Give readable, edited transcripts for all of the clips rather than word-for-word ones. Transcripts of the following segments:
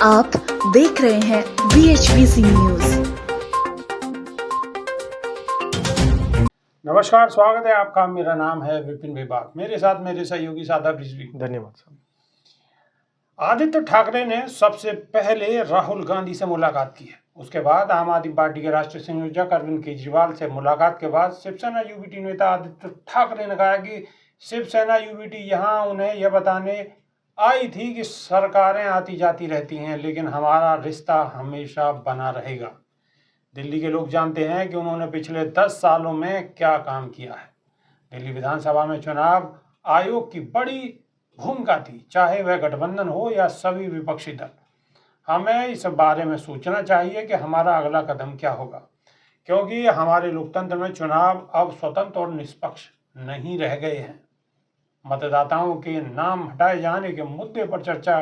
आप देख रहे हैं VHVC न्यूज। नमस्कार, स्वागत है आपका। मेरा नाम है विपिन विभाग। मेरे साथ मेरे सहयोगी सादा रिजवी। धन्यवाद साहब। आदित्य ठाकरे ने सबसे पहले राहुल गांधी से मुलाकात की है। उसके बाद आम आदमी पार्टी के राष्ट्रीय संयोजक अरविंद केजरीवाल से मुलाकात के बाद शिवसेना यूबीटी नेता आदित्य ठाकरे ने कहा कि शिवसेना यूबीटी यहाँ उन्हें यह बताने आई थी कि सरकारें आती जाती रहती हैं, लेकिन हमारा रिश्ता हमेशा बना रहेगा। दिल्ली के लोग जानते हैं कि उन्होंने पिछले 10 सालों में क्या काम किया है। दिल्ली विधानसभा में चुनाव आयोग की बड़ी भूमिका थी, चाहे वह गठबंधन हो या सभी विपक्षी दल। हमें इस बारे में सोचना चाहिए कि हमारा अगला कदम क्या होगा, क्योंकि हमारे लोकतंत्र में चुनाव अब स्वतंत्र और निष्पक्ष नहीं रह गए हैं। मतदाताओं के नाम हटाए जाने के मुद्दे पर चर्चा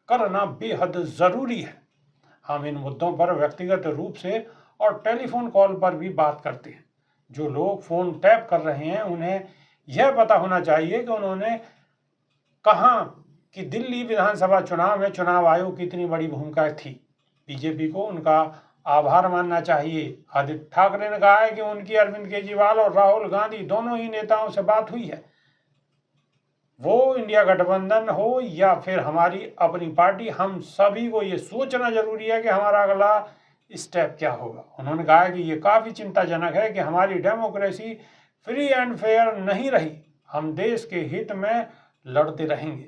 करना बेहद ज़रूरी है। हम इन मुद्दों पर व्यक्तिगत रूप से और टेलीफोन कॉल पर भी बात करते हैं। जो लोग फ़ोन टैप कर रहे हैं उन्हें यह पता होना चाहिए कि उन्होंने कहा कि दिल्ली विधानसभा चुनाव में चुनाव आयोग की इतनी बड़ी भूमिका थी। बीजेपी को उनका आभार मानना चाहिए। आदित्य ठाकरे ने कहा है कि उनकी अरविंद केजरीवाल और राहुल गांधी दोनों ही नेताओं से बात हुई है, वो इंडिया गठबंधन हो या फिर हमारी अपनी पार्टी। हम सभी को ये सोचना जरूरी है कि हमारा अगला स्टेप क्या होगा। उन्होंने कहा है कि ये काफ़ी चिंताजनक है कि हमारी डेमोक्रेसी फ्री एंड फेयर नहीं रही। हम देश के हित में लड़ते रहेंगे,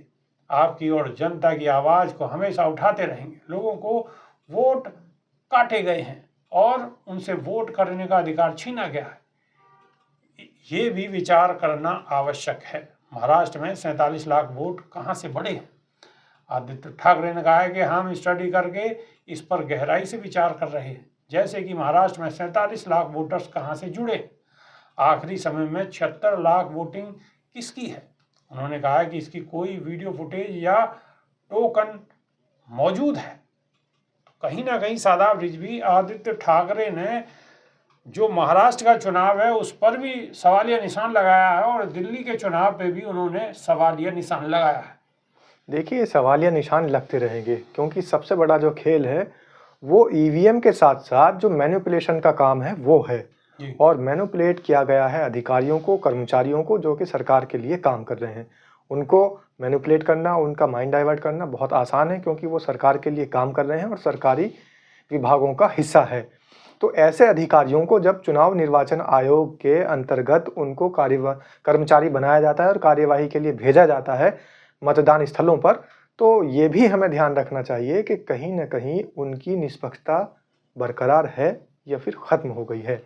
आपकी और जनता की आवाज़ को हमेशा उठाते रहेंगे। लोगों को वोट काटे गए हैं और उनसे वोट करने का अधिकार छीना गया है, ये भी विचार करना आवश्यक है। महाराष्ट्र में 47 लाख वोट कहाँ से बढ़े हैं। आदित्य ठाकरे ने कहा है कि हम स्टडी करके इस पर गहराई से विचार कर रहे हैं, जैसे कि महाराष्ट्र में 47 लाख वोटर्स कहाँ से जुड़े। आखिरी समय में 76 लाख वोटिंग किसकी है। उन्होंने कहा है कि इसकी कोई वीडियो फुटेज या टोकन मौजूद है। तो कहीं ना कहीं सादाब रिजवी, आदित्य ठाकरे ने जो महाराष्ट्र का चुनाव है उस पर भी सवालिया निशान लगाया है और दिल्ली के चुनाव पे भी उन्होंने सवालिया निशान लगाया है। देखिए, सवालिया निशान लगते रहेंगे, क्योंकि सबसे बड़ा जो खेल है वो ईवीएम के साथ साथ जो मैनिपुलेशन का काम है वो है। और मैनिपुलेट किया गया है अधिकारियों को, कर्मचारियों को, जो कि सरकार के लिए काम कर रहे हैं। उनको मैनिपुलेट करना, उनका माइंड डाइवर्ट करना बहुत आसान है, क्योंकि वो सरकार के लिए काम कर रहे हैं और सरकारी विभागों का हिस्सा है। तो ऐसे अधिकारियों को जब चुनाव निर्वाचन आयोग के अंतर्गत उनको कर्मचारी बनाया जाता है और कार्यवाही के लिए भेजा जाता है मतदान स्थलों पर, तो ये भी हमें ध्यान रखना चाहिए कि कहीं ना कहीं उनकी निष्पक्षता बरकरार है या फिर ख़त्म हो गई है।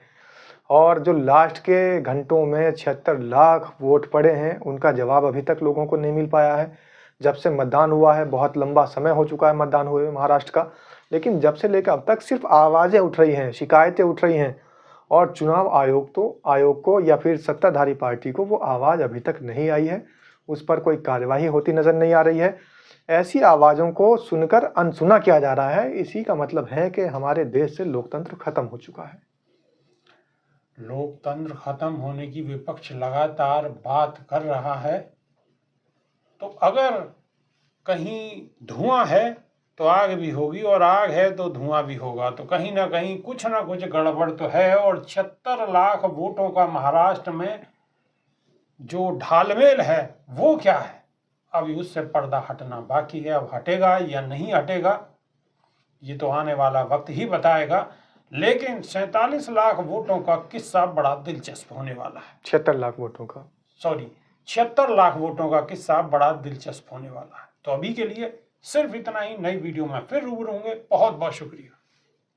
और जो लास्ट के घंटों में 76 लाख वोट पड़े हैं, उनका जवाब अभी तक लोगों को नहीं मिल पाया है। जब से मतदान हुआ है, बहुत लंबा समय हो चुका है मतदान हुए महाराष्ट्र का, लेकिन जब से लेकर अब तक सिर्फ आवाज़ें उठ रही हैं, शिकायतें उठ रही हैं, और चुनाव आयोग को या फिर सत्ताधारी पार्टी को वो आवाज़ अभी तक नहीं आई है। उस पर कोई कार्यवाही होती नज़र नहीं आ रही है। ऐसी आवाज़ों को सुनकर अनसुना किया जा रहा है। इसी का मतलब है कि हमारे देश से लोकतंत्र खत्म हो चुका है। लोकतंत्र खत्म होने की विपक्ष लगातार बात कर रहा है, तो अगर कहीं धुआं है तो आग भी होगी और आग है तो धुआं भी होगा। तो कहीं ना कहीं कुछ ना कुछ गड़बड़ तो है। और 76 लाख वोटों का महाराष्ट्र में जो ढालमेल है वो क्या है, अभी उससे पर्दा हटना बाकी है। अब हटेगा या नहीं हटेगा ये तो आने वाला वक्त ही बताएगा। लेकिन 47 लाख वोटों का किस्सा बड़ा दिलचस्प होने वाला है। 76 लाख वोटों का 76 लाख वोटों का किस्सा बड़ा दिलचस्प होने वाला है। तो अभी के लिए सिर्फ इतना ही। नई वीडियो में फिर रूबरू होंगे। बहुत बहुत शुक्रिया,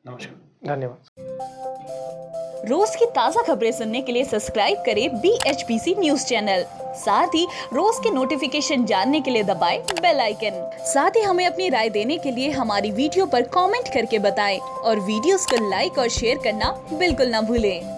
नमस्कार, धन्यवाद। रोज की ताज़ा खबरें सुनने के लिए सब्सक्राइब करें BHPC न्यूज चैनल। साथ ही रोज के नोटिफिकेशन जानने के लिए दबाएं बेल आइकन। साथ ही हमें अपनी राय देने के लिए हमारी वीडियो पर कमेंट करके बताएं और वीडियोस को लाइक और शेयर करना बिल्कुल ना भूलें।